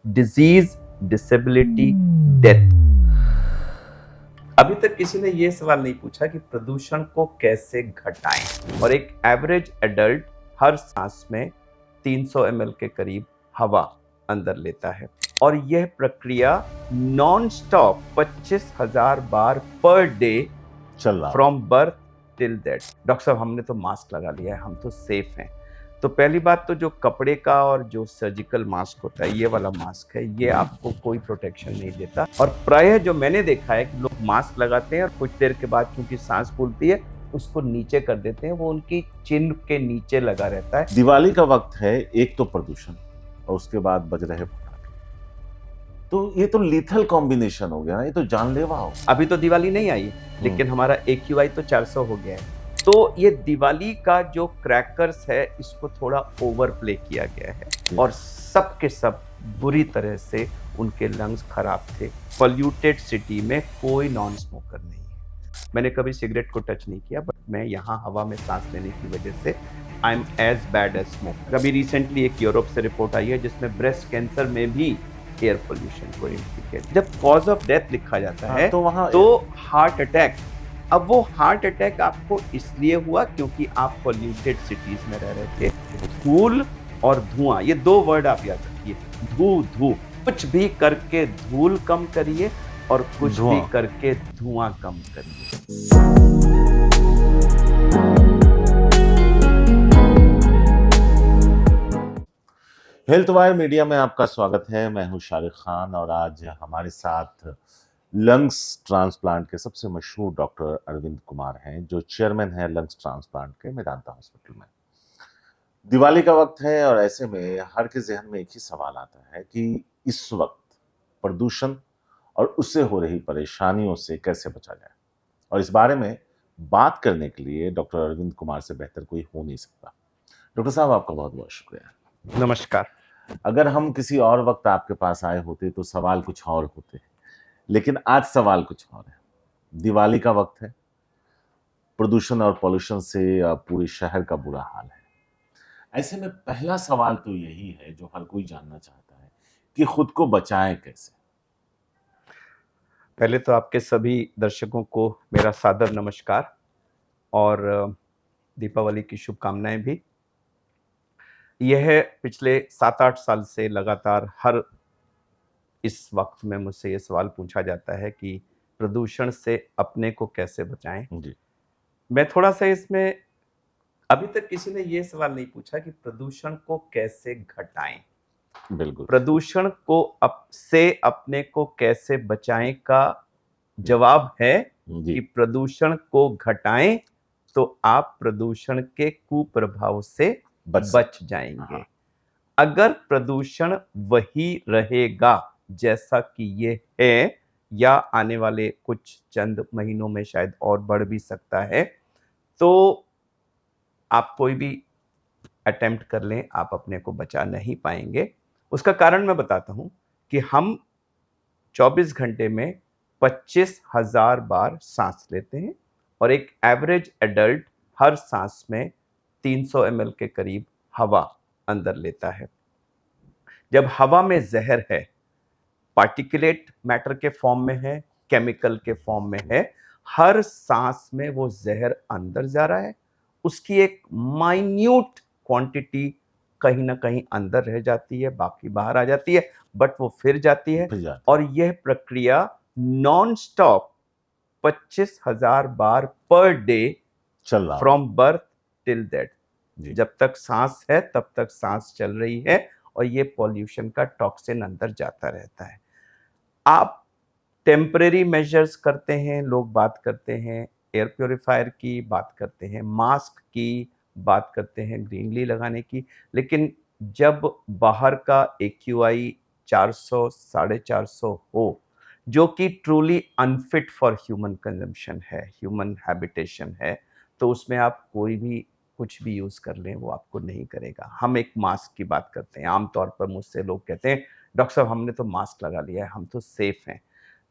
Disease, disability, death. अभी तक किसी ने यह सवाल नहीं पूछा कि प्रदूषण को कैसे घटाएं। और एक एवरेज एडल्ट हर सांस में 300 ml के करीब हवा अंदर लेता है और यह प्रक्रिया नॉन स्टॉप 25,000 बार पर डे चल रहा from birth till death. Doctor साहब, हमने तो मास्क लगा लिया है, हम तो सेफ हैं। तो पहली बात तो जो कपड़े का और जो सर्जिकल मास्क होता है, ये वाला मास्क है, ये आपको कोई प्रोटेक्शन नहीं देता। और प्रायः जो मैंने देखा है कि लोग मास्क लगाते हैं और कुछ देर के बाद क्योंकि सांस फूलती है उसको नीचे कर देते हैं, वो उनकी चिन्ह के नीचे लगा रहता है। दिवाली का वक्त है, एक तो प्रदूषण और उसके बाद बज रहे पटाखे, तो ये तो लीथल कॉम्बिनेशन हो गया ना, ये तो जानलेवा हो। अभी तो दिवाली नहीं आई, लेकिन हमारा AQI तो 400 हो गया है। तो ये दिवाली का जो क्रैकर्स है इसको थोड़ा ओवर प्ले किया गया है और सब के सब बुरी तरह से उनके लंग्स खराब थे। पॉल्यूटेड सिटी में कोई नॉन स्मोकर नहीं है। मैंने कभी सिगरेट को टच नहीं किया, बट मैं यहाँ हवा में सांस लेने की वजह से I am as bad as smoke. अभी रिसेंटली एक यूरोप से रिपोर्ट आई है जिसमें ब्रेस्ट कैंसर में भी एयर पोल्यूशन को इम्प्लीकेट। जब कॉज ऑफ डेथ लिखा जाता है तो हार्ट अटैक। अब वो हार्ट अटैक आपको इसलिए हुआ क्योंकि आप पॉल्यूटेड सिटीज में रह रहे थे। धूल और धुआं, ये दो वर्ड आप याद रखिए, धू धू। कुछ भी करके धूल कम करिए और कुछ भी करके धुआं कम करिए। हेल्थ वायर मीडिया में आपका स्वागत है। मैं हूं शारिक खान और आज हमारे साथ लंग्स ट्रांसप्लांट के सबसे मशहूर डॉक्टर अरविंद कुमार हैं, जो चेयरमैन है लंग्स ट्रांसप्लांट के मेदांता हॉस्पिटल में। दिवाली का वक्त है और ऐसे में हर के जहन में एक ही सवाल आता है कि इस वक्त प्रदूषण और उससे हो रही परेशानियों से कैसे बचा जाए। और इस बारे में बात करने के लिए डॉक्टर अरविंद कुमार से बेहतर कोई हो नहीं सकता। डॉक्टर साहब, आपका बहुत बहुत शुक्रिया। नमस्कार। अगर हम किसी और वक्त आपके पास आए होते तो सवाल कुछ और होते, लेकिन आज सवाल कुछ और है। दिवाली का वक्त है, प्रदूषण और पॉल्यूशन से पूरे शहर का बुरा हाल है। ऐसे में पहला सवाल तो यही है जो हर कोई जानना चाहता है कि खुद को बचाएं कैसे। पहले तो आपके सभी दर्शकों को मेरा सादर नमस्कार और दीपावली की शुभकामनाएं भी। यह पिछले 7-8 साल से लगातार हर इस वक्त में मुझसे ये सवाल पूछा जाता है कि प्रदूषण से अपने को कैसे बचाएं। जी। मैं थोड़ा सा इसमें, अभी तक किसी ने ये सवाल नहीं पूछा कि प्रदूषण को कैसे घटाएं। बिल्कुल। प्रदूषण को से अपने को कैसे बचाएं का जवाब है कि प्रदूषण को घटाएं तो आप प्रदूषण के कुप्रभाव से बच जाएंगे। अगर प्रदूषण वही रहेगा जैसा कि ये है या आने वाले कुछ चंद महीनों में शायद और बढ़ भी सकता है, तो आप कोई भी अटेम्प्ट कर लें, आप अपने को बचा नहीं पाएंगे। उसका कारण मैं बताता हूं कि हम 24 घंटे में 25,000 बार सांस लेते हैं और एक एवरेज एडल्ट हर सांस में 300 ml के करीब हवा अंदर लेता है। जब हवा में जहर है, पार्टिकुलेट मैटर के फॉर्म में है, केमिकल के फॉर्म में है, हर सांस में वो जहर अंदर जा रहा है, उसकी एक माइन्यूट क्वांटिटी कहीं ना कहीं अंदर रह जाती है, बाकी बाहर आ जाती है, बट वो फिर जाती है। और यह प्रक्रिया नॉन स्टॉप 25,000 बार पर डे चल रहा फ्रॉम बर्थ टिल डेथ। जब तक सांस है तब तक सांस चल रही है और ये पॉल्यूशन का टॉक्सिन अंदर जाता रहता है। आप टेम्परेरी मेजर्स करते हैं, लोग बात करते हैं एयर प्योरीफायर की, बात करते हैं मास्क की, बात करते हैं ग्रीनली लगाने की, लेकिन जब बाहर का AQI 400 450 हो, जो कि truly unfit for human consumption है, ह्यूमन हैबिटेशन है, तो उसमें आप कोई भी कुछ भी यूज कर लें वो आपको नहीं करेगा। हम एक मास्क की बात करते हैं, आमतौर पर मुझसे लोग कहते हैं डॉक्टर साहब हमने तो मास्क लगा लिया है, हम तो सेफ हैं।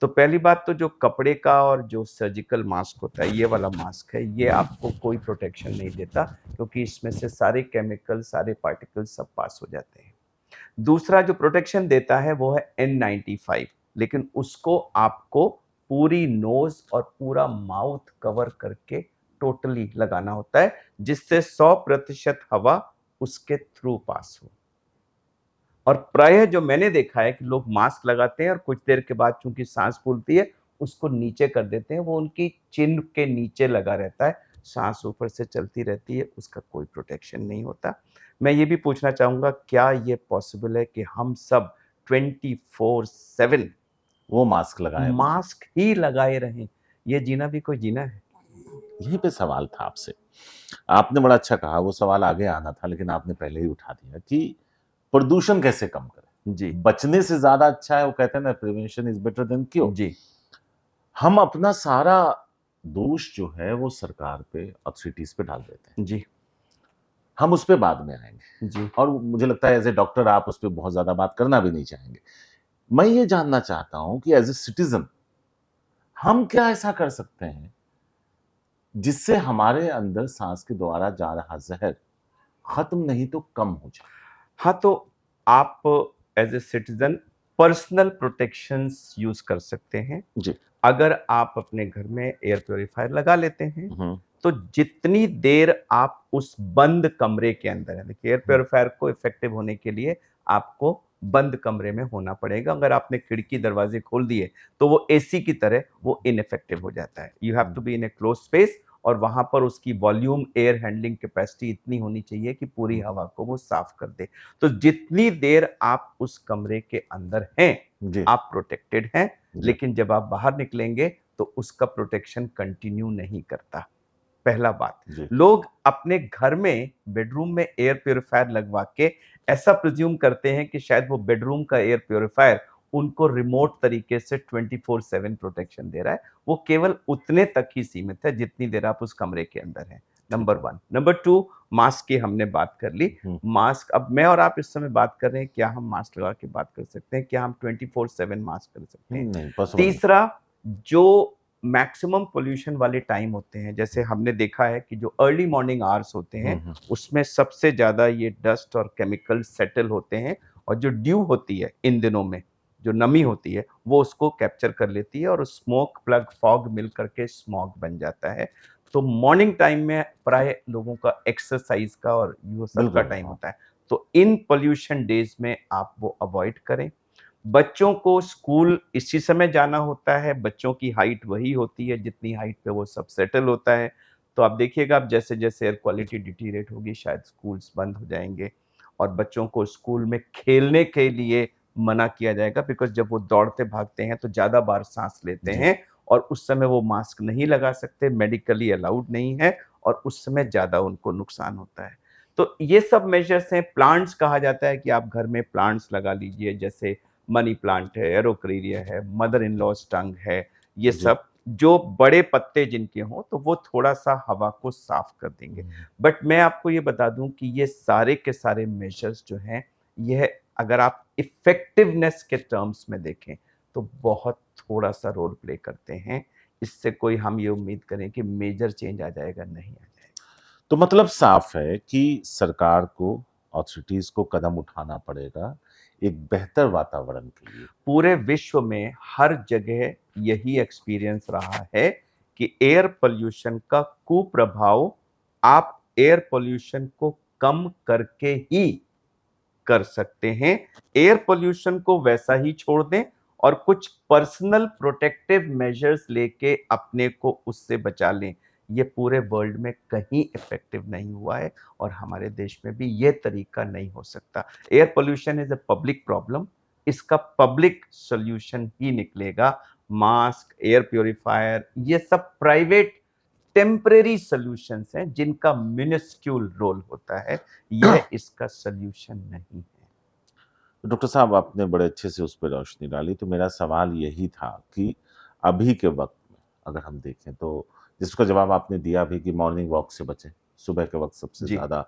तो पहली बात तो जो कपड़े का और जो सर्जिकल मास्क होता है, ये वाला मास्क है, ये आपको कोई प्रोटेक्शन नहीं देता क्योंकि इसमें से सारे केमिकल, सारे पार्टिकल सब पास हो जाते हैं। दूसरा जो प्रोटेक्शन देता है वो है N95, लेकिन उसको आपको पूरी नोज और पूरा माउथ कवर करके टोटली लगाना होता है, जिससे 100% हवा उसके थ्रू पास हो। और प्रायः जो मैंने देखा है कि लोग मास्क लगाते हैं और कुछ देर के बाद चूंकि सांस फूलती है उसको नीचे कर देते हैं, वो उनकी चिन के नीचे लगा रहता है, सांस ऊपर से चलती रहती है, उसका कोई प्रोटेक्शन नहीं होता। मैं ये भी पूछना चाहूंगा, क्या ये पॉसिबल है कि हम सब 24/7 वो मास्क लगाए हुए? मास्क ही लगाए रहें? ये जीना भी कोई जीना है? यहीं पे सवाल था आपसे। आपने बड़ा अच्छा कहा, वो सवाल आगे आना था लेकिन आपने पहले ही उठा दिया कि प्रदूषण कैसे कम करें। जी बचने से ज्यादा अच्छा है, वो कहते हैं ना, prevention is better than cure. जी हम अपना सारा दोष जो है वो सरकार पे, अथॉरिटीज पे डाल देते हैं। जी हम उस पर बाद में आएंगे, जी और मुझे लगता है एज ए डॉक्टर आप उस पर बहुत ज्यादा बात करना भी नहीं चाहेंगे। मैं ये जानना चाहता हूं कि एज ए सिटीजन हम क्या ऐसा कर सकते हैं जिससे हमारे अंदर सांस के द्वारा जा रहा जहर खत्म नहीं तो कम हो जाए। हाँ, तो आप as a citizen personal protections use कर सकते हैं। जी। अगर आप अपने घर में एयर प्योरीफायर लगा लेते हैं, हम्म। तो जितनी देर आप उस बंद कमरे के अंदर है, देखिए एयर प्योरीफायर को इफेक्टिव होने के लिए आपको बंद कमरे में होना पड़ेगा। अगर आपने खिड़की दरवाजे खोल दिए तो वो एसी की तरह वो इनइफेक्टिव हो जाता है। You have to be in a close space, और वहां पर उसकी वॉल्यूम, एयर हैंडलिंग कैपेसिटी इतनी होनी चाहिए कि पूरी हवा को वो साफ कर दे। तो जितनी देर आप उस कमरे के अंदर हैं, जी। आप प्रोटेक्टेड हैं। जी। लेकिन जब आप बाहर निकलेंगे तो उसका प्रोटेक्शन कंटिन्यू नहीं करता। पहला बात, जी। लोग अपने घर में बेडरूम में एयर प्योरीफायर लगवा के ऐसा प्रिज्यूम करते हैं कि शायद वो बेडरूम का एयर प्योरीफायर उनको रिमोट तरीके से 24/7 प्रोटेक्शन दे रहा है। वो केवल उतने तक ही सीमित है जितनी देर आप उस कमरे के अंदर हैं। नंबर 1। नंबर 2, मास्क की हमने बात कर ली। मास्क, अब मैं और आप इस समय बात कर रहे हैं, क्या हम मास्क लगा के बात कर सकते हैं? क्या हम 24/7 मास्क कर सकते हैं? नहीं, पॉसिबल नहीं। तीसरा, जो मैक्सिमम पोल्यूशन वाले टाइम होते हैं, जैसे हमने देखा है कि जो अर्ली मॉर्निंग आवर्स होते हैं उसमें सबसे ज्यादा ये डस्ट और केमिकल सेटल होते हैं, और जो ड्यू होती है इन दिनों में, जो नमी होती है, वो उसको कैप्चर कर लेती है और स्मोक प्लग फॉग मिल करके स्मॉग बन जाता है। तो मॉर्निंग टाइम में प्राय लोगों का एक्सरसाइज का और ये सब का बिल्कुल। टाइम होता है, तो इन पोल्यूशन डेज में आप वो अवॉइड करें। बच्चों को स्कूल इसी समय जाना होता है, बच्चों की हाइट वही होती है जितनी हाइट पे वो सब सेटल होता है। तो आप देखिएगा, अब जैसे जैसे एयर क्वालिटी डिटीरिएट होगी शायद स्कूल्स बंद हो जाएंगे, और बच्चों को स्कूल में खेलने के लिए मना किया जाएगा, बिकॉज जब वो दौड़ते भागते हैं तो ज्यादा बार सांस लेते जी। हैं, और उस समय वो मास्क नहीं लगा सकते, मेडिकली अलाउड नहीं है, और उस समय ज्यादा उनको नुकसान होता है। तो ये सब मेजर्स हैं। प्लांट्स, कहा जाता है कि आप घर में प्लांट्स लगा लीजिए, जैसे मनी प्लांट है, एरोक्रेरिया है, मदर इन लॉ टंग है, ये जी। सब जो बड़े पत्ते जिनके हों तो वो थोड़ा सा हवा को साफ कर देंगे। बट मैं आपको ये बता दूं कि ये सारे के सारे मेजर्स जो हैं, यह अगर आप इफेक्टिवनेस के टर्म्स में देखें तो बहुत थोड़ा सा रोल प्ले करते हैं। इससे कोई हम ये उम्मीद करें कि मेजर चेंज आ जाएगा, नहीं आ जाएगा। तो मतलब साफ है कि सरकार को, अथॉरिटीज को कदम उठाना पड़ेगा एक बेहतर वातावरण के लिए। पूरे विश्व में हर जगह यही एक्सपीरियंस रहा है कि एयर पोल्यूशन का कुप्रभाव आप एयर पोल्यूशन को कम करके ही कर सकते हैं। एयर पोल्यूशन को वैसा ही छोड़ दें और कुछ पर्सनल प्रोटेक्टिव मेजर्स लेके अपने को उससे बचा लें। ये पूरे वर्ल्ड में कहीं इफेक्टिव नहीं हुआ है, और हमारे देश में भी ये तरीका नहीं हो सकता। Air pollution is a public problem, इसका पब्लिक सॉल्यूशन ही निकलेगा। मास्क, एयर प्योरीफायर, ये सब प्राइवेट टेम्परेरी सॉल्यूशंस हैं जिनका मिनिस्क्यूल रोल होता है, यह इसका सॉल्यूशन नहीं है। डॉक्टर साहब, आपने बड़े अच्छे से उस पर रोशनी डाली। तो मेरा सवाल यही था कि अभी के वक्त में अगर हम देखें तो, जिसका जवाब आपने दिया भी कि मॉर्निंग वॉक से बचें, सुबह के वक्त सबसे जी। ज्यादा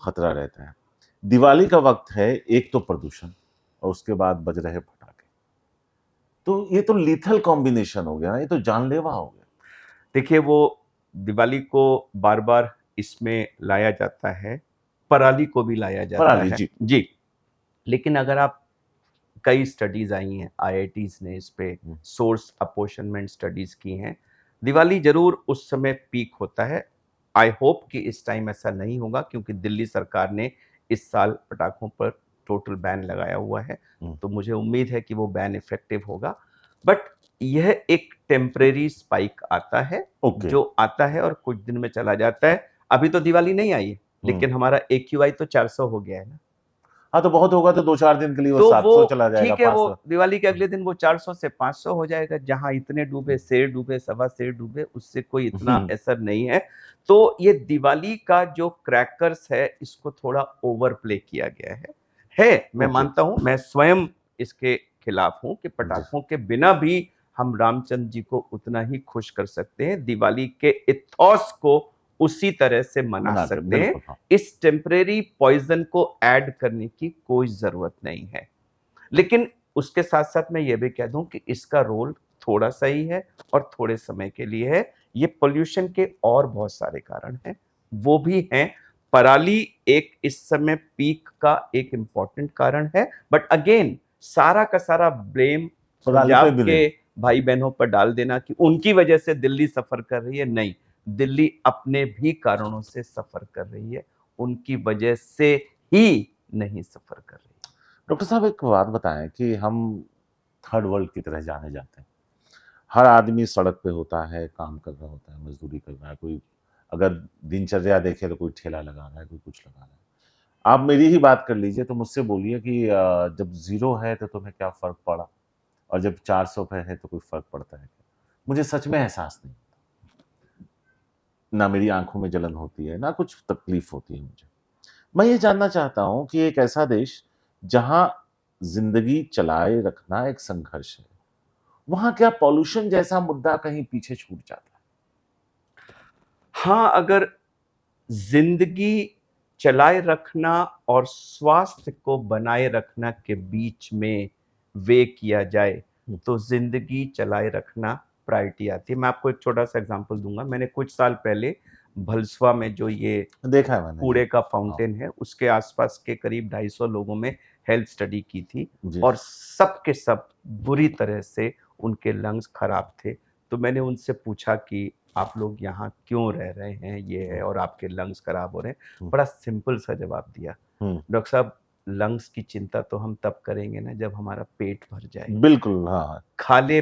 खतरा रहता है। दिवाली का वक्त है, एक तो प्रदूषण और उसके बाद बज रहे पटाखे, तो ये तो लीथल कॉम्बिनेशन हो गया ना, ये तो जानलेवा हो गया। देखिए, वो दिवाली को बार बार इसमें लाया जाता है, पराली को भी लाया जाता पराली, है। जी। जी, लेकिन अगर आप, कई स्टडीज आई हैं, आईआईटीज ने इस पे सोर्स अपोर्शनमेंट स्टडीज की हैं। दिवाली जरूर उस समय पीक होता है। आई होप कि इस टाइम ऐसा नहीं होगा, क्योंकि दिल्ली सरकार ने इस साल पटाखों पर टोटल बैन लगाया हुआ है। तो मुझे उम्मीद है कि वो बैन इफेक्टिव होगा। बट यह एक टेम्परेरी स्पाइक आता है, जो आता है और कुछ दिन में चला जाता है। अभी तो दिवाली नहीं आई है, लेकिन हमारा AQI तो 400 हो गया है ना। हाँ, तो बहुत होगा तो 2-4 दिन के लिए वो तो 700 चला जाएगा, ठीक है, वो 500। दिवाली के अगले दिन वो 400 से 500 हो जाएगा। जहां इतने डूबे, सेर डूबे, सवा सेर डूबे, उससे कोई इतना असर नहीं है। तो ये दिवाली का जो क्रैकर्स है, इसको थोड़ा ओवर प्ले किया गया है। मैं मानता हूं, मैं स्वयं इसके खिलाफ हूं कि पटाखों के बिना भी हम रामचंद्र जी को उतना ही खुश कर सकते हैं, दिवाली के इथॉस को उसी तरह से मना सकते हैं। इस टेम्परेरी पॉइजन को ऐड करने की कोई जरूरत नहीं है। लेकिन उसके साथ साथ मैं ये भी कह दूं कि इसका रोल थोड़ा सा ही है और थोड़े समय के लिए है। ये पोल्यूशन के और बहुत सारे कारण हैं, वो भी हैं। पराली एक इस समय पीक का एक इंपॉर्टेंट कारण है, बट अगेन सारा का सारा ब्लेम पंजाब के भाई बहनों पर डाल देना कि उनकी वजह से दिल्ली सफर कर रही है, नहीं। दिल्ली अपने भी कारणों से सफर कर रही है, उनकी वजह से ही नहीं सफर कर रही है। डॉक्टर साहब, एक बात बताएं कि हम थर्ड वर्ल्ड की तरह जाने जाते हैं। हर आदमी सड़क पे होता है, काम कर रहा होता है, मजदूरी कर रहा है। कोई अगर दिनचर्या देखे तो कोई ठेला लगा रहा है, कोई कुछ लगा रहा है। आप मेरी ही बात कर लीजिए, तो मुझसे बोलिए कि जब 0 है तो तुम्हें क्या फर्क पड़ा, और जब 400 पे है तो कोई फर्क पड़ता है क्या? मुझे सच में एहसास नहीं, ना मेरी आंखों में जलन होती है, ना कुछ तकलीफ होती है मुझे। मैं ये जानना चाहता हूं कि एक ऐसा देश जहां जिंदगी चलाए रखना एक संघर्ष है, वहां क्या पॉल्यूशन जैसा मुद्दा कहीं पीछे छूट जाता है? हाँ, अगर जिंदगी चलाए रखना और स्वास्थ्य को बनाए रखना के बीच में वे किया जाए, तो जिंदगी चलाए रखना प्रायोरिटी आती है। मैं आपको एक छोटा सा एग्जांपल दूंगा। मैंने कुछ साल पहले भलसवा में जो ये देखा है मैंने, कूड़े का फाउंटेन है, उसके आसपास के करीब 250 लोगों में हेल्थ स्टडी की थी, और सब के सब बुरी तरह से उनके लंग्स खराब थे। तो मैंने उनसे पूछा कि आप लोग यहाँ क्यों रह रहे हैं, ये है, और आपके लंग्स खराब हो रहे हैं। बड़ा सिंपल सा जवाब दिया, डॉक्टर साहब, लंग्स की चिंता तो हम तब करेंगे ना जब हमारा पेट भर जाए। बिल्कुल, हाँ। खाली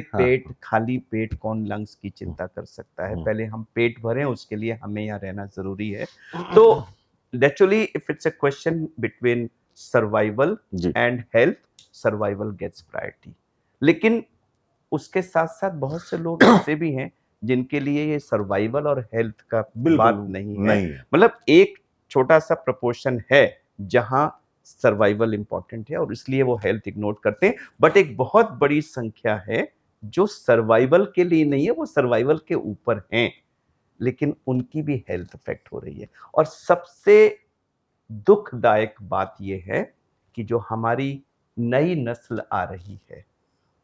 पेट कौन लंग्स की चिंता कर सकता है? पहले हम पेट भरें, उसके लिए हमें यहाँ रहना जरूरी है। तो naturally if it's a question between survival and health, survival gets priority. लेकिन उसके साथ साथ बहुत से लोग ऐसे भी हैं जिनके लिए ये सर्वाइवल और हेल्थ का बात नहीं है। मतलब एक छोटा सा प्रोपोर्शन है जहां सर्वाइवल इंपॉर्टेंट है और इसलिए वो हेल्थ इग्नोर करते हैं, बट एक बहुत बड़ी संख्या है जो सर्वाइवल के लिए नहीं है, वो सर्वाइवल के ऊपर हैं, लेकिन उनकी भी हेल्थ अफेक्ट हो रही है। और सबसे दुखदायक बात यह है कि जो हमारी नई नस्ल आ रही है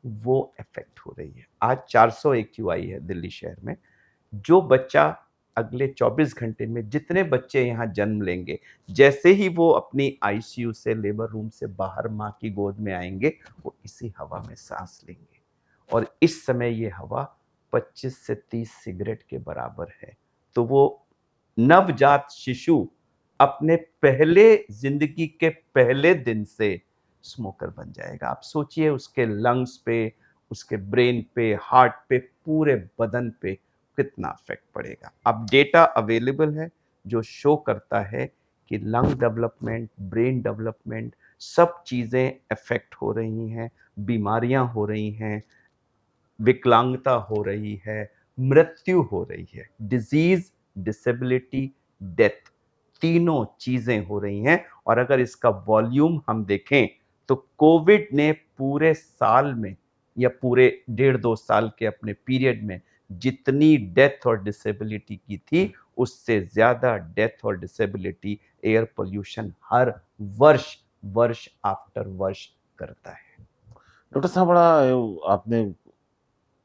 वो इफेक्ट हो रही है। आज 400 AQI है दिल्ली शहर में। जो बच्चा अगले 24 घंटे में, जितने बच्चे यहाँ जन्म लेंगे, जैसे ही वो अपनी ICU से, लेबर रूम से बाहर माँ की गोद में आएंगे, वो इसी हवा में सांस लेंगे। और इस समय ये हवा 25 से 30 सिगरेट के बराबर है। तो वो नवजात शिशु अपने पहले जिंदगी के पहले दिन से स्मोकर बन जाएगा। आप सोचिए उसके लंग्स पे, उसके ब्रेन पे, हार्ट पे, पूरे बदन पे कितना इफेक्ट पड़ेगा। अब डेटा अवेलेबल है जो शो करता है कि लंग डेवलपमेंट, ब्रेन डेवलपमेंट, सब चीजें इफेक्ट हो रही हैं, बीमारियां हो रही हैं, विकलांगता हो रही है, मृत्यु हो रही है, डिजीज, डिसेबिलिटी, डेथ, तीनों चीजें हो रही हैं। और अगर इसका वॉल्यूम हम देखें तो कोविड ने पूरे साल में या पूरे 1.5-2 साल के अपने पीरियड में जितनी डेथ और डिसेबिलिटी की थी, उससे ज्यादा डेथ और डिसेबिलिटी एयर पोल्यूशन हर वर्ष, वर्ष आफ्टर वर्ष करता है। डॉक्टर साहब, बड़ा आपने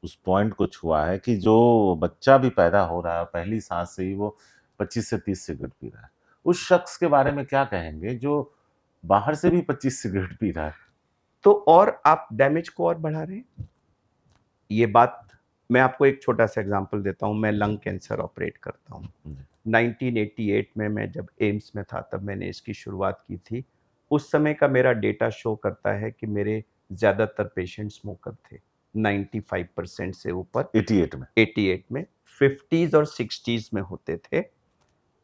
उस पॉइंट को छुआ है कि जो बच्चा भी पैदा हो रहा है, पहली सांस से ही वो 25 से 30 सिगरेट पी रहा है। उस शख्स के बारे में क्या कहेंगे जो बाहर से भी 25 सिगरेट पी रहा है, तो और आप डैमेज को और बढ़ा रहे हैं। ये बात मैं आपको एक छोटा सा एग्जांपल देता हूं। मैं लंग कैंसर ऑपरेट करता हूं। 1988 में मैं जब एम्स में था तब मैंने इसकी शुरुआत की थी। उस समय का मेरा डेटा शो करता है कि मेरे ज़्यादातर पेशेंट स्मोकर थे, 95% से ऊपर। 88 में 50s और 60s में होते थे।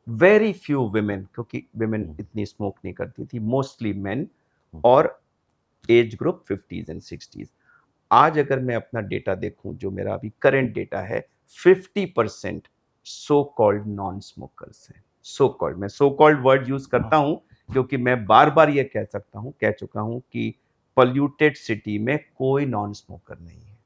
वेरी फ्यू विमेन, क्योंकि विमेन इतनी स्मोक नहीं करती थी, मोस्टली मेन, और age group 50s and 60s। आज अगर मैं अपना डेटा देखूं, जो मेरा अभी करंट डेटा है, 50% सो कॉल्ड नॉन स्मोकर्स हैं। सो कॉल्ड, मैं सो कॉल्ड वर्ड यूज करता हूं क्योंकि मैं बार बार ये कह चुका हूं कि पॉल्यूटेड सिटी में कोई नॉन स्मोकर नहीं है।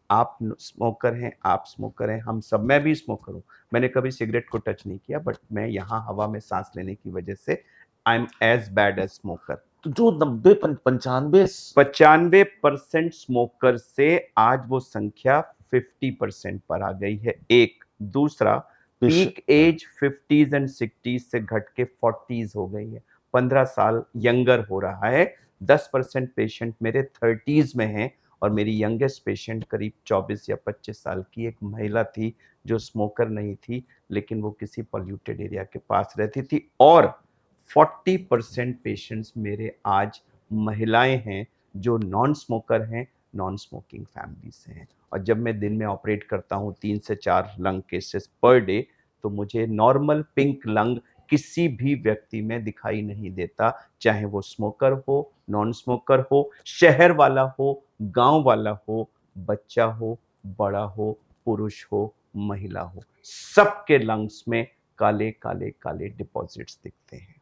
आप स्मोकर हैं, आप स्मोकर हैं, हम सब, मैं भी स्मोकर हूं। मैंने कभी सिगरेट को टच नहीं किया, बट मैं यहाँ हवा में सांस लेने की वजह से I am as bad as smoker. तो जो 95% स्मोकर से आज वो संख्या 50% पर आ गई है। एक दूसरा, peak as 50s and 60s से घट के 40s हो गई है, 15 साल यंगर हो रहा है। 10% पेशेंट मेरे 30s में हैं, और मेरी यंगेस्ट पेशेंट करीब 24 या 25 साल की एक महिला थी, जो स्मोकर नहीं थी, लेकिन वो किसी पॉल्यूटेड एरिया के पास रहती थी। और 40% पेशेंट्स मेरे आज महिलाएं हैं जो नॉन स्मोकर हैं, नॉन स्मोकिंग फैमिली से हैं। और जब मैं दिन में ऑपरेट करता हूं 3 से 4 लंग केसेस पर डे, तो मुझे नॉर्मल पिंक लंग किसी भी व्यक्ति में दिखाई नहीं देता, चाहे वो स्मोकर हो, नॉन स्मोकर हो, शहर वाला हो, गांव वाला हो, बच्चा हो, बड़ा हो, पुरुष हो, महिला हो, सबके लंग्स में काले काले काले डिपॉजिट्स दिखते हैं।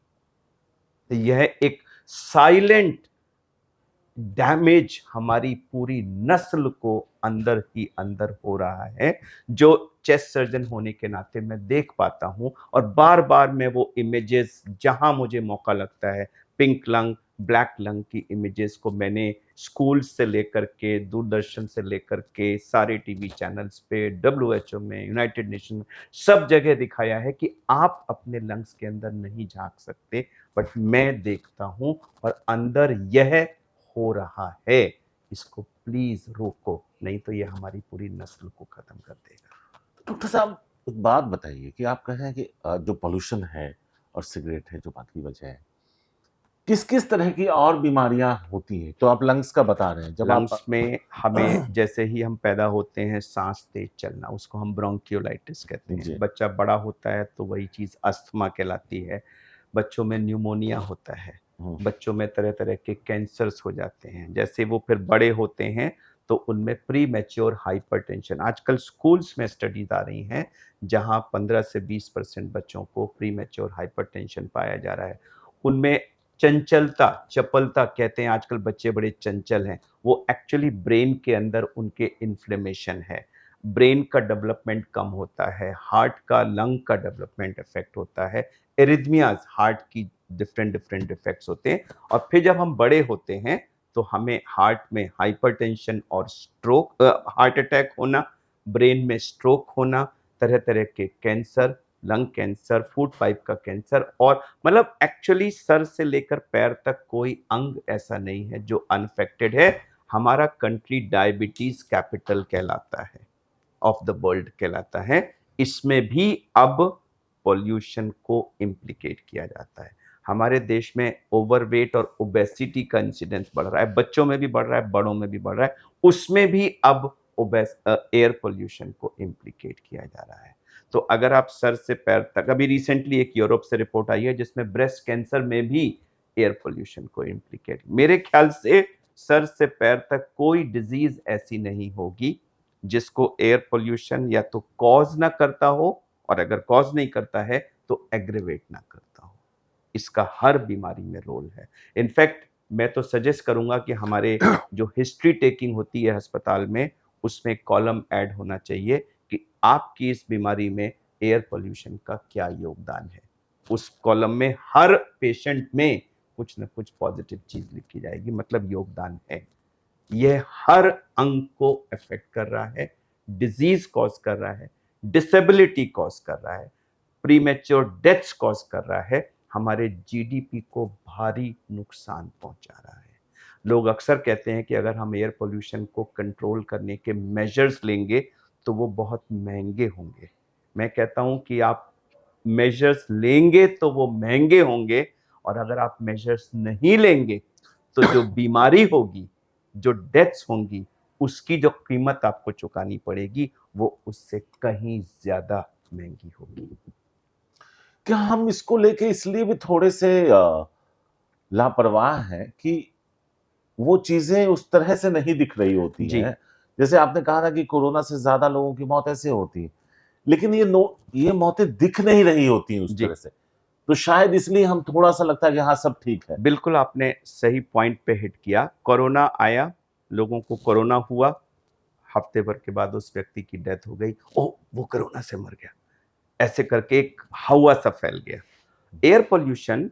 यह एक साइलेंट डैमेज हमारी पूरी नस्ल को अंदर ही अंदर हो रहा है, जो चेस्ट सर्जन होने के नाते मैं देख पाता हूं। और बार बार मैं वो इमेजेस, जहां मुझे मौका लगता है, पिंक लंग, ब्लैक लंग की इमेजेस को मैंने स्कूल से लेकर के, दूरदर्शन से लेकर के, सारे टीवी चैनल्स पे, WHO में, यूनाइटेड नेशन में, सब जगह दिखाया है कि आप अपने लंग्स के अंदर नहीं झांक सकते, बट मैं देखता हूं और अंदर यह हो रहा है। इसको प्लीज रोको, नहीं तो ये हमारी पूरी नस्ल को खत्म कर देगा। डॉक्टर साहब, एक बात बताइए कि आप कह रहे हैं कि जो पोल्यूशन है और सिगरेट है जो बात की वजह है, किस किस तरह की और बीमारियां होती हैं? तो आप लंग्स का बता रहे हैं, जब आप लंग्स में हमें, जैसे ही हम पैदा होते हैं, सांस तेज चलना, उसको हम ब्रोंकियोलाइटिस कहते हैं। बच्चा बड़ा होता है तो वही चीज अस्थमा कहलाती है। बच्चों में न्यूमोनिया होता है, बच्चों में तरह तरह के कैंसर्स हो जाते हैं। जैसे वो फिर बड़े होते हैं तो उनमें प्री मैच्योर हाइपरटेंशन, आजकल स्कूल्स में स्टडीज आ रही हैं जहां 15 से 20% बच्चों को प्री मैच्योर हाइपरटेंशन पाया जा रहा है। उनमें चंचलता, चपलता कहते हैं, आजकल बच्चे बड़े चंचल हैं, वो एक्चुअली ब्रेन के अंदर उनके इन्फ्लेमेशन है। ब्रेन का डेवलपमेंट कम होता है, हार्ट का, लंग का डेवलपमेंट इफेक्ट होता है, एरिथमियाज, हार्ट की डिफरेंट डिफरेंट इफेक्ट्स होते हैं। और फिर जब हम बड़े होते हैं तो हमें हार्ट में हाइपरटेंशन और स्ट्रोक, हार्ट अटैक होना, ब्रेन में स्ट्रोक होना, तरह तरह के cancer, lung cancer, food pipe का कैंसर, और मतलब एक्चुअली सर से लेकर पैर तक कोई अंग ऐसा नहीं है जो अनफेक्टेड है। हमारा कंट्री डायबिटीज कैपिटल कहलाता है, ऑफ द वर्ल्ड कहलाता है। इसमें भी अब पॉल्यूशन को इम्प्लीकेट किया जाता है। हमारे देश में ओवरवेट और ओबेसिटी का इंसिडेंस बढ़ रहा है, बच्चों में भी बढ़ रहा है, बड़ों में भी बढ़ रहा है। उसमें भी अब एयर पोल्यूशन को इम्प्लीकेट किया जा रहा है। तो अगर आप सर से पैर तक, अभी रिसेंटली एक यूरोप से रिपोर्ट आई है जिसमें ब्रेस्ट कैंसर में भी एयर पोल्यूशन को इम्प्लीकेट, मेरे ख्याल से सर से पैर तक कोई डिजीज ऐसी नहीं होगी जिसको एयर पोल्यूशन या तो कॉज ना करता हो, और अगर कॉज नहीं करता है तो एग्रीवेट ना करता हो। इसका हर बीमारी में रोल है। इनफैक्ट मैं तो सजेस्ट करूंगा कि हमारे जो हिस्ट्री टेकिंग होती है अस्पताल में, उसमें कॉलम ऐड होना चाहिए कि आपकी इस बीमारी में एयर पोल्यूशन का क्या योगदान है। उस कॉलम में हर पेशेंट में कुछ ना कुछ पॉजिटिव चीज लिखी जाएगी, मतलब योगदान है। यह हर अंग को अफेक्ट कर रहा है, डिजीज कॉज कर रहा है, डिसेबिलिटी कॉज कर रहा है, प्रीमेच्योर डेथ्स कॉज कर रहा है। हमारे जीडीपी को भारी नुकसान पहुंचा रहा है। लोग अक्सर कहते हैं कि अगर हम एयर पोल्यूशन को कंट्रोल करने के मेजर्स लेंगे तो वो बहुत महंगे होंगे। मैं कहता हूं कि आप मेजर्स लेंगे तो वो महंगे होंगे, और अगर आप मेजर्स नहीं लेंगे तो जो बीमारी होगी, जो डेथ्स होंगी, उसकी जो कीमत आपको चुकानी पड़ेगी वो उससे कहीं ज्यादा महंगी होगी। क्या हम इसको लेके इसलिए भी थोड़े से लापरवाह हैं कि वो चीजें उस तरह से नहीं दिख रही होती जी। हैं? जैसे आपने कहा ना कि कोरोना से ज्यादा लोगों की मौत ऐसे होती है, लेकिन ये मौतें दिख नहीं रही होती हैं उस जी। तरह से। तो शायद इसलिए हम थोड़ा सा लगता है कि हाँ सब ठीक है। बिल्कुल आपने सही पॉइंट पे हिट किया। कोरोना आया, लोगों को कोरोना हुआ, हफ्ते भर के बाद उस व्यक्ति की डेथ हो गई। ओह, वो कोरोना से मर गया, ऐसे करके एक हवा सा फैल गया। एयर पोल्यूशन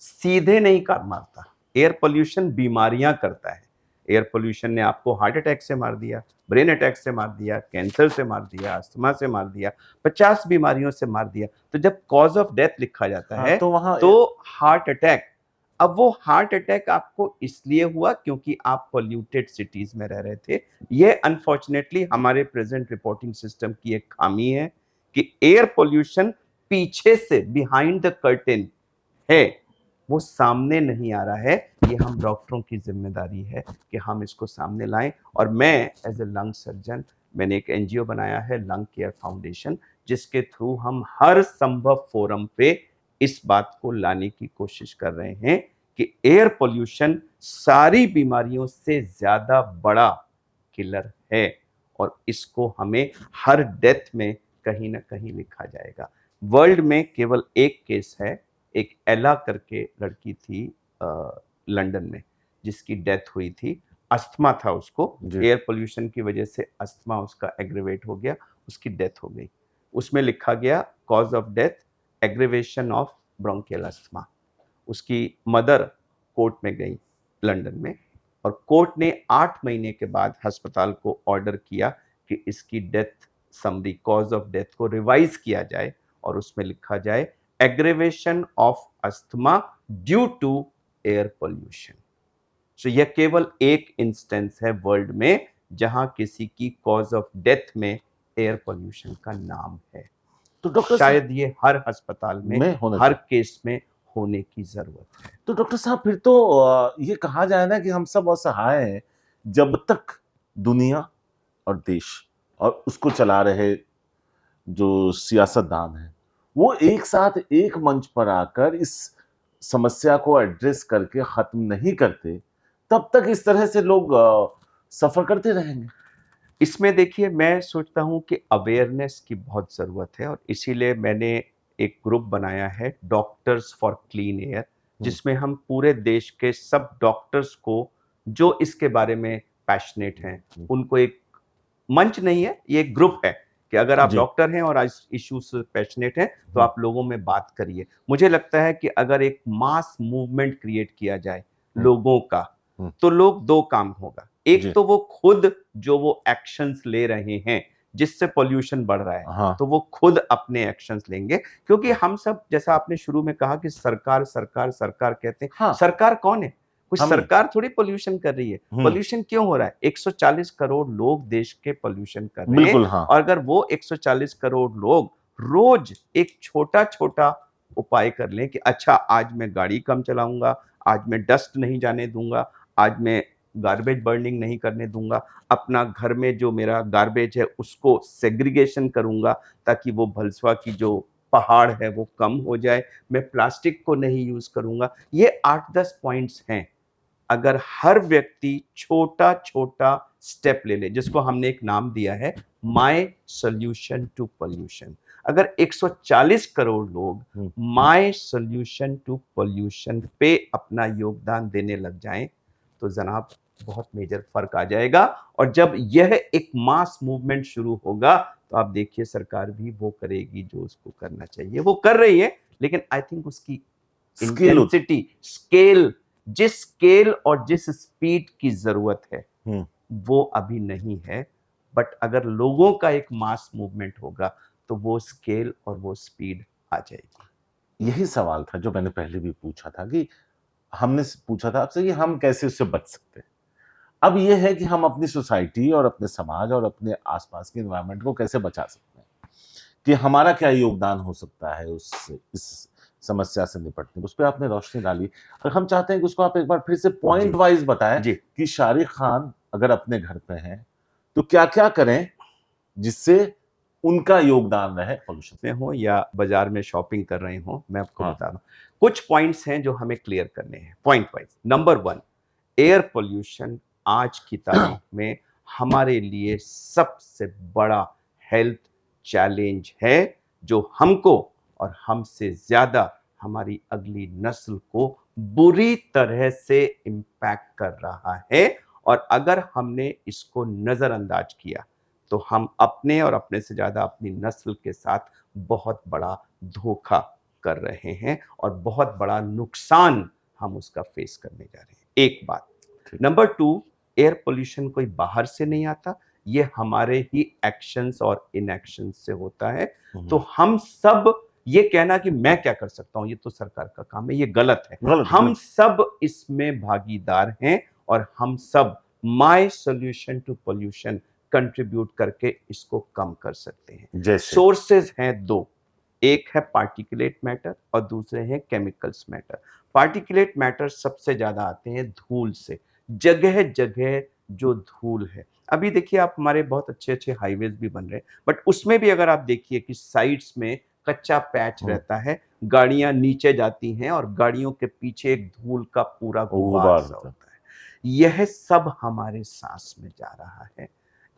सीधे नहीं काट मारता, एयर पोल्यूशन बीमारियां करता है। एयर पोल्यूशन ने आपको हार्ट अटैक से मार दिया, ब्रेन अटैक से मार दिया, कैंसर से मार दिया, अस्थमा से मार दिया, 50 बीमारियों से मार दिया। तो जब कॉज ऑफ डेथ लिखा जाता हाँ, है तो वहां तो हार्ट अटैक। अब वो हार्ट अटैक आपको इसलिए हुआ क्योंकि आप पोल्यूटेड सिटीज में रह रहे थे। ये अनफॉर्चुनेटली हमारे प्रेजेंट रिपोर्टिंग सिस्टम की एक खामी है कि एयर पोल्यूशन पीछे से, बिहाइंड द कर्टेन है, वो सामने नहीं आ रहा है। ये हम डॉक्टरों की जिम्मेदारी है कि हम इसको सामने लाएं। और मैं एज ए लंग सर्जन, मैंने एक एनजीओ बनाया है, लंग केयर फाउंडेशन, जिसके थ्रू हम हर संभव फोरम पे इस बात को लाने की कोशिश कर रहे हैं कि एयर पोल्यूशन सारी बीमारियों से ज्यादा बड़ा किलर है, और इसको हमें हर डेथ में कहीं ना कहीं लिखा जाएगा। वर्ल्ड में केवल एक केस है, एक एला करके लड़की थी लंदन में, जिसकी डेथ हुई थी। अस्थमा था उसको, एयर पोल्यूशन की वजह से अस्थमा उसका एग्रीवेट हो गया, उसकी डेथ हो गई। उसमें लिखा गया cause of death aggravation of bronchial asthma. उसकी मदर कोर्ट में गई लंदन में, और कोर्ट ने 8 महीने के बाद अस्पताल को ऑर्डर किया कि इसकी death summary, cause of death को रिवाइज किया जाए, और उसमें लिखा जाए aggravation of asthma due to air pollution. So यह केवल एक इंस्टेंस है वर्ल्ड में जहां किसी की कॉज ऑफ डेथ में एयर पोल्यूशन का नाम है। तो डॉक्टर शायद ये हर अस्पताल में हर केस में होने की जरूरत है। तो डॉक्टर साहब फिर तो ये कहा जाए ना कि हम सब असहाय हैं जब तक दुनिया और देश और उसको चला रहे जो सियासतदान है वो एक साथ एक मंच पर आकर इस समस्या को एड्रेस करके खत्म नहीं करते, तब तक इस तरह से लोग सफर करते रहेंगे। इसमें देखिए, मैं सोचता हूं कि अवेयरनेस की बहुत ज़रूरत है, और इसीलिए मैंने एक ग्रुप बनाया है, डॉक्टर्स फॉर क्लीन एयर, जिसमें हम पूरे देश के सब डॉक्टर्स को जो इसके बारे में पैशनेट हैं उनको, एक मंच नहीं है, ये एक ग्रुप है कि अगर आप डॉक्टर हैं और इस इशू से पैशनेट हैं तो आप लोगों में बात करिए। मुझे लगता है कि अगर एक मास मूवमेंट क्रिएट किया जाए लोगों का, तो लोग दो काम होगा। एक तो वो खुद जो वो एक्शंस ले रहे हैं जिससे पोल्यूशन बढ़ रहा है, तो वो खुद अपने एक्शंस लेंगे। क्योंकि हम सब, जैसा आपने शुरू में कहा कि सरकार सरकार सरकार कहते हैं, सरकार कौन है? कुछ सरकार थोड़ी पोल्यूशन कर रही है। पोल्यूशन क्यों हो रहा है? 140 करोड़ लोग देश के पोल्यूशन कर रहे हैं, और अगर वो 140 करोड़ लोग रोज एक छोटा छोटा उपाय कर लें कि अच्छा आज मैं गाड़ी कम चलाऊंगा, आज मैं डस्ट नहीं जाने दूंगा, आज मैं गार्बेज बर्निंग नहीं करने दूंगा, अपना घर में जो मेरा गार्बेज है उसको सेग्रीगेशन करूंगा ताकि वो भलसवा की जो पहाड़ है वो कम हो जाए, मैं प्लास्टिक को नहीं यूज करूंगा। ये 8-10 पॉइंट्स हैं। अगर हर व्यक्ति छोटा छोटा स्टेप ले ले, जिसको हमने एक नाम दिया है माय सॉल्यूशन टू पोल्यूशन, अगर 140 करोड़ लोग माय सॉल्यूशन टू पोल्यूशन पे अपना योगदान देने लग जाएं, तो जनाब बहुत मेजर फर्क आ जाएगा। और जब यह एक मास मूवमेंट शुरू होगा तो आप देखिए सरकार भी वो करेगी जो उसको करना चाहिए, वो कर रही है, लेकिन आई थिंक उसकी इंटेंसिटी, स्केल, जिस स्केल और जिस स्पीड की जरूरत है वो अभी नहीं है। बट अगर लोगों का एक मास मूवमेंट होगा तो वो स्केल और वो स्पीड आ जाएगी। यही सवाल था जो मैंने पहले भी पूछा था कि हमने पूछा था आपसे कि हम कैसे उससे बच सकते हैं। अब ये है कि हम अपनी सोसाइटी और अपने समाज और अपने आसपास के एनवायरनमेंट को कैसे बचा सकते हैं, कि हमारा क्या योगदान हो सकता है उस इस समस्या से निपटने में। उस पर आपने रोशनी डाली और हम चाहते हैं कि उसको आप एक बार फिर से पॉइंट वाइज बताएं जी कि शारिक खान अगर अपने घर पे हैं तो क्या क्या करें जिससे उनका योगदान रहे पोल्यूशन में हो या बाजार में शॉपिंग कर रहे हो, मैं आपको हाँ। बता रहा हूँ कुछ पॉइंट्स हैं जो हमें क्लियर करने हैं point wise. Number 1, air pollution आज की तारीख में हमारे लिए सबसे बड़ा हेल्थ चैलेंज है, जो हमको और हमसे ज्यादा हमारी अगली नस्ल को बुरी तरह से इम्पैक्ट कर रहा है। और अगर हमने इसको नजरअंदाज किया तो हम अपने और अपने से ज्यादा अपनी नस्ल के साथ बहुत बड़ा धोखा कर रहे हैं और बहुत बड़ा नुकसान हम उसका फेस करने जा रहे हैं। एक बात। नंबर 2, एयर पोल्यूशन कोई बाहर से नहीं आता, ये हमारे ही एक्शंस और इनएक्शंस से होता है। तो हम सब ये कहना कि मैं क्या कर सकता हूं, ये तो सरकार का काम है, ये गलत है। हम सब इसमें भागीदार हैं और हम सब my solution to pollution contribute करके इसको कम कर सकते हैं। जैसे सोर्सेज हैं 2, एक है पार्टिकुलेट मैटर और दूसरे हैं केमिकल्स मैटर। पार्टिकुलेट मैटर सबसे ज्यादा आते हैं धूल से। जगह जगह जो धूल है, अभी देखिए आप, हमारे बहुत अच्छे अच्छे हाईवेज भी बन रहे हैं, बट उसमें भी अगर आप देखिए कि साइड्स में कच्चा पैच रहता है, गाड़ियां नीचे जाती हैं और गाड़ियों के पीछे एक धूल का पूरा गुबार सा होता है। यह सब हमारे सांस में जा रहा है,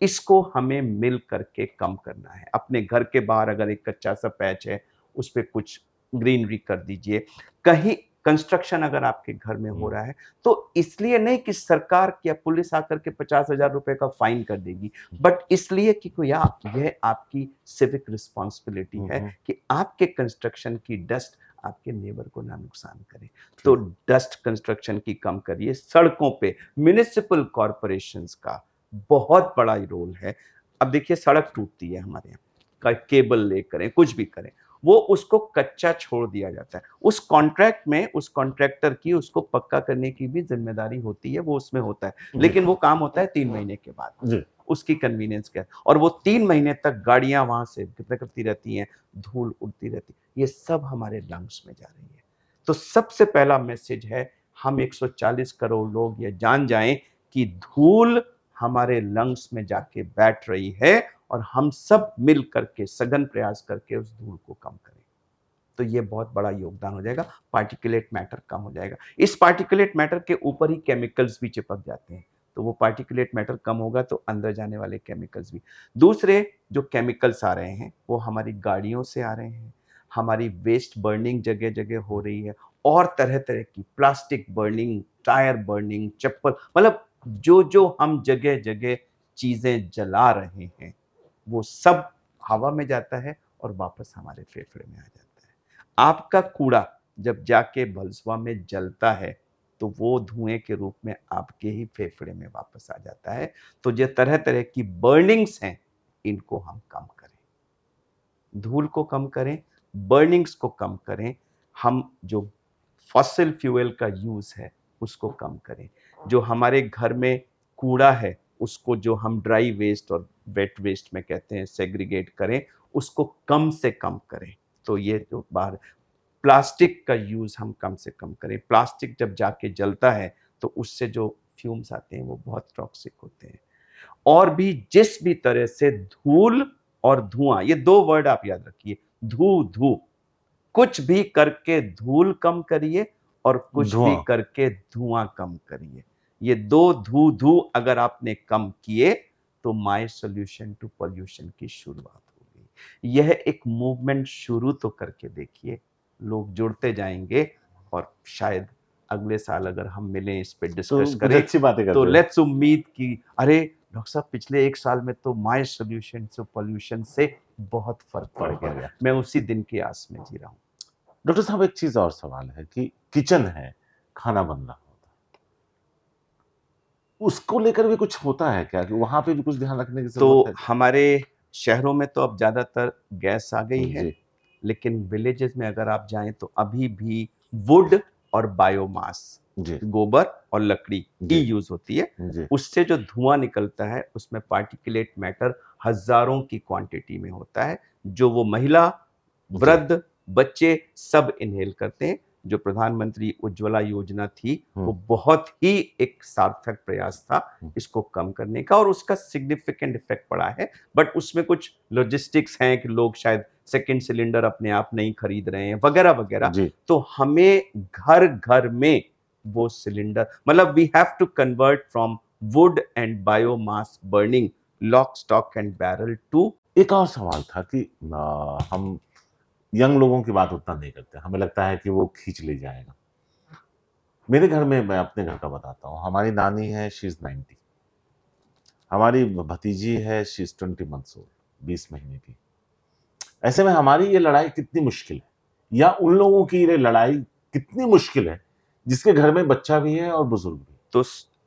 इसको हमें मिल करके कम करना है। अपने घर के बाहर अगर एक कच्चा सा पैच है, उस पर कुछ ग्रीनरी कर दीजिए। कहीं कंस्ट्रक्शन अगर आपके घर में हो रहा है तो इसलिए नहीं कि सरकार या पुलिस आकर के 50,000 रुपए का फाइन कर देगी, बट इसलिए कि कोई यह आपकी सिविक रिस्पॉन्सिबिलिटी है कि आपके कंस्ट्रक्शन की डस्ट आपके नेबर को ना नुकसान करे। तो डस्ट कंस्ट्रक्शन की कम करिए। सड़कों पे म्युनिसिपल कॉरपोरेशंस का बहुत बड़ा रोल है। अब देखिए सड़क टूटती है हमारे यहाँ, केबल ले करें, कुछ भी करें, वो उसको कच्चा छोड़ दिया जाता है। उस कॉन्ट्रैक्ट में उस कॉन्ट्रैक्टर की उसको पक्का करने की भी जिम्मेदारी होती है, वो उसमें होता है, लेकिन वो काम होता है 3 महीने के बाद, उसकी कन्वीनियंस क्या है। और वो 3 महीने तक गाड़ियां वहां से कितना करती रहती हैं, धूल उड़ती रहती है, ये सब हमारे लंग्स में जा रही है। तो सबसे पहला मैसेज है, हम 140 करोड़ लोग ये जान जाएं कि धूल हमारे लंग्स में जाके बैठ रही है और हम सब मिल करके सघन प्रयास करके उस धूल को कम करें, तो ये बहुत बड़ा योगदान हो जाएगा। पार्टिकुलेट मैटर कम हो जाएगा। इस पार्टिकुलेट मैटर के ऊपर ही केमिकल्स भी चिपक जाते हैं, तो वो पार्टिकुलेट मैटर कम होगा तो अंदर जाने वाले केमिकल्स भी। दूसरे जो केमिकल्स आ रहे हैं वो हमारी गाड़ियों से आ रहे हैं, हमारी वेस्ट बर्निंग जगह जगह हो रही है, और तरह तरह की प्लास्टिक बर्निंग, टायर बर्निंग, चप्पल, मतलब जो जो हम जगह जगह चीजें जला रहे हैं वो सब हवा में जाता है और वापस हमारे फेफड़े में आ जाता है। आपका कूड़ा जब जाके भलसवा में जलता है तो वो धुएं के रूप में आपके ही फेफड़े में वापस आ जाता है। तो जो तरह तरह की बर्निंग्स हैं, इनको हम कम करें, धूल को कम करें, बर्निंग्स को कम करें, हम जो फॉसिल फ्यूल का यूज है उसको कम करें, जो हमारे घर में कूड़ा है उसको, जो हम ड्राई वेस्ट और वेट वेस्ट में कहते हैं, सेग्रीगेट करें, उसको कम से कम करें। तो ये जो बाहर प्लास्टिक का यूज हम कम से कम करें। प्लास्टिक जब जाके जलता है तो उससे जो फ्यूम्स आते हैं वो बहुत टॉक्सिक होते हैं। और भी जिस भी तरह से धूल और धुआं, ये 2 वर्ड आप याद रखिए, धू धू, कुछ भी करके धूल कम करिए और कुछ भी करके धुआं कम करिए। ये 2 धू धू अगर आपने कम किए तो माय सॉल्यूशन टू पोल्यूशन की शुरुआत हो गई। यह एक मूवमेंट शुरू तो करके देखिए, लोग जुड़ते जाएंगे और शायद अगले साल अगर हम मिलें इस पे डिस्कस करें अच्छी बातें करते तो हैं। लेट्स उम्मीद कि अरे डॉक्टर साहब पिछले 1 साल में तो माय सॉल्यूशन टू पोल्यूशन से बहुत फर्क पड़ गया। मैं उसी दिन की आस में जी रहा हूँ। डॉक्टर साहब एक चीज और सवाल है कि किचन है, खाना बन रहा होता है, उसको लेकर भी कुछ होता है क्या, कि वहां पे भी कुछ ध्यान रखने की जरूरत है? तो हमारे शहरों में तो अब ज्यादातर गैस आ गई है, लेकिन विलेजेस में अगर आप जाएं तो अभी भी वुड और बायोमास, जी गोबर और लकड़ी जी। ही यूज होती है। जी उससे जो धुआं निकलता है उसमें पार्टिकुलेट मैटर हजारों की क्वांटिटी में होता है, जो वो महिला, जी वृद्ध, बच्चे सब इनहेल करते हैं। जो प्रधानमंत्री उज्ज्वला योजना थी वो बहुत ही एक सार्थक प्रयास था इसको कम करने का, और उसका सिग्निफिकेंट इफेक्ट पड़ा है। बट उसमें कुछ लॉजिस्टिक्स हैं कि लोग शायद सेकंड सिलेंडर अपने आप नहीं खरीद रहे हैं वगैरह वगैरह। जी। तो हमें घर घर में वो सिलेंडर, मतलब we have to convert from wood and biomass burning, lock stock and barrel to. एक और सवाल था कि हम यंग लोगों की बात उतना नहीं करते, हमें लगता है कि वो खींच ले जाएगा। मेरे घर में, मैं अपने घर का बताता हूँ, हमारी नानी है, शी इज 90, हमारी भतीजी है, शी इज 20 मंथ्स ओल्ड, 20 महीने की। ऐसे में हमारी ये लड़ाई कितनी मुश्किल है, या उन लोगों की ये लड़ाई कितनी मुश्किल है जिसके घर में बच्चा भी है और बुजुर्ग भी। तो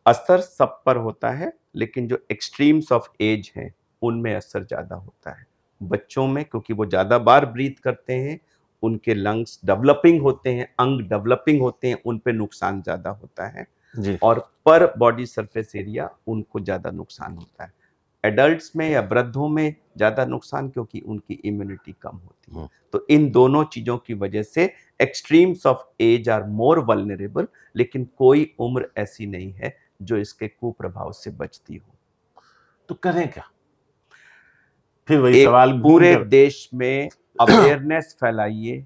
असर सब पर होता है, लेकिन जो एक्सट्रीम्स ऑफ एज हैं उनमें असर ज्यादा होता है। बच्चों में, क्योंकि वो ज्यादा बार ब्रीथ करते हैं, उनके लंग्स डेवलपिंग होते हैं, अंग डेवलपिंग होते हैं, उन पे नुकसान ज्यादा होता है। जी और पर बॉडी सरफेस एरिया उनको ज्यादा नुकसान होता है। एडल्ट्स में या वृद्धों में ज्यादा नुकसान, क्योंकि उनकी इम्यूनिटी कम होती है। तो इन दोनों चीजों की वजह से extremes of age are more vulnerable, लेकिन कोई उम्र ऐसी नहीं है जो इसके कुप्रभाव से बचती हो। तो करें क्या? फिर वही एक सवाल घूम पूरे कर। देश में अवेयरनेस फैलाइए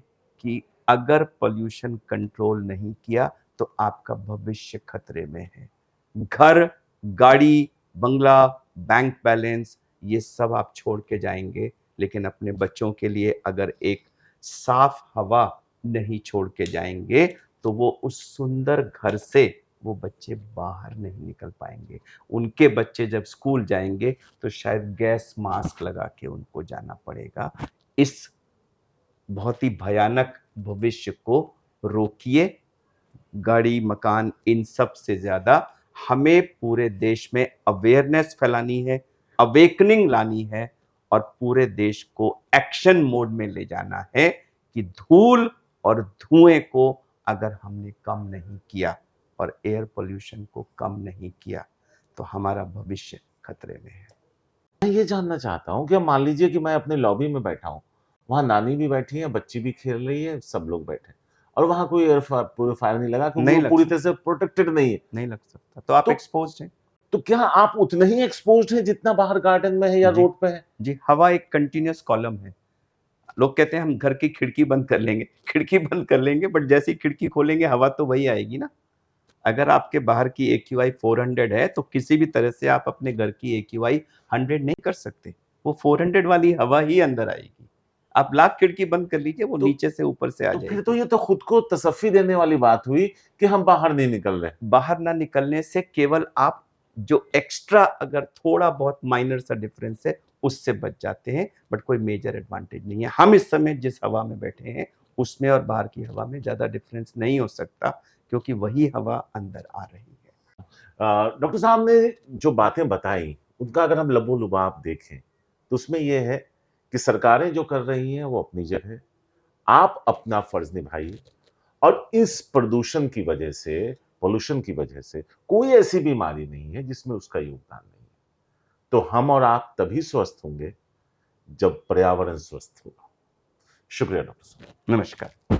कि अगर पोल्यूशन कंट्रोल नहीं किया तो आपका भविष्य खतरे में है। घर, गाड़ी, बंगला, बैंक बैलेंस, ये सब आप छोड़ के जाएंगे, लेकिन अपने बच्चों के लिए अगर एक साफ हवा नहीं छोड़ के जाएंगे तो वो उस सुंदर घर से वो बच्चे बाहर नहीं निकल पाएंगे। उनके बच्चे जब स्कूल जाएंगे तो शायद गैस मास्क लगा के उनको जाना पड़ेगा। इस बहुत ही भयानक भविष्य को रोकिए। गाड़ी, मकान, इन सब से ज्यादा हमें पूरे देश में अवेयरनेस फैलानी है, अवेकनिंग लानी है, और पूरे देश को एक्शन मोड में ले जाना है कि धूल और धुएं को अगर हमने कम नहीं किया और एयर पोल्यूशन को कम नहीं किया तो हमारा भविष्य खतरे में है। मैं ये जानना चाहता हूँ कि मान लीजिए कि मैं अपने लॉबी में बैठा हूँ, वहाँ नानी भी बैठी है, बच्ची भी खेल रही है, सब लोग बैठे हैं, और वहाँ कोई एयर प्योरीफायर नहीं लगा क्योंकि नहीं वो लग पूरी सकता। तरह से प्रोटेक्टेड नहीं है। नहीं लग सकता तो आप तो एक्सपोज्ड हैं। तो क्या आप उतने ही एक्सपोज्ड हैं जितना बाहर गार्डन में है या जी रोड पे है? जी, हवा एक कंटिन्यूअस कॉलम है। लोग कहते हैं हम घर की खिड़की बंद कर लेंगे, खिड़की बंद कर लेंगे, बट जैसे ही खिड़की खोलेंगे हवा तो वही आएगी ना। अगर आपके बाहर की AQI 400 है तो किसी भी तरह से आप अपने घर की AQI 100 नहीं कर सकते। वो 400 वाली हवा ही अंदर आएगी। आप लाख खिड़की बंद कर लीजिए, वो तो नीचे से ऊपर से आ फिर तो जाएगी। ये तो खुद को तसल्ली देने वाली बात हुई कि हम बाहर नहीं निकल रहे। बाहर ना निकलने से केवल आप जो एक्स्ट्रा अगर थोड़ा बहुत माइनर सा डिफरेंस है उससे बच जाते हैं, बट कोई मेजर एडवांटेज नहीं है। हम इस समय जिस हवा में बैठे हैं उसमें और बाहर की हवा में ज्यादा डिफरेंस नहीं हो सकता, क्योंकि वही हवा अंदर आ रही है। डॉक्टर साहब ने जो बातें बताई उनका अगर हम लबो-लुबाब देखें तो उसमें यह है कि सरकारें जो कर रही हैं वो अपनी जगह, आप अपना फर्ज निभाइए, और इस प्रदूषण की वजह से, पोल्यूशन की वजह से कोई ऐसी बीमारी नहीं है जिसमें उसका योगदान नहीं है। तो हम और आप तभी स्वस्थ होंगे जब पर्यावरण स्वस्थ होगा। शुक्रिया डॉक्टर साहब। नमस्कार।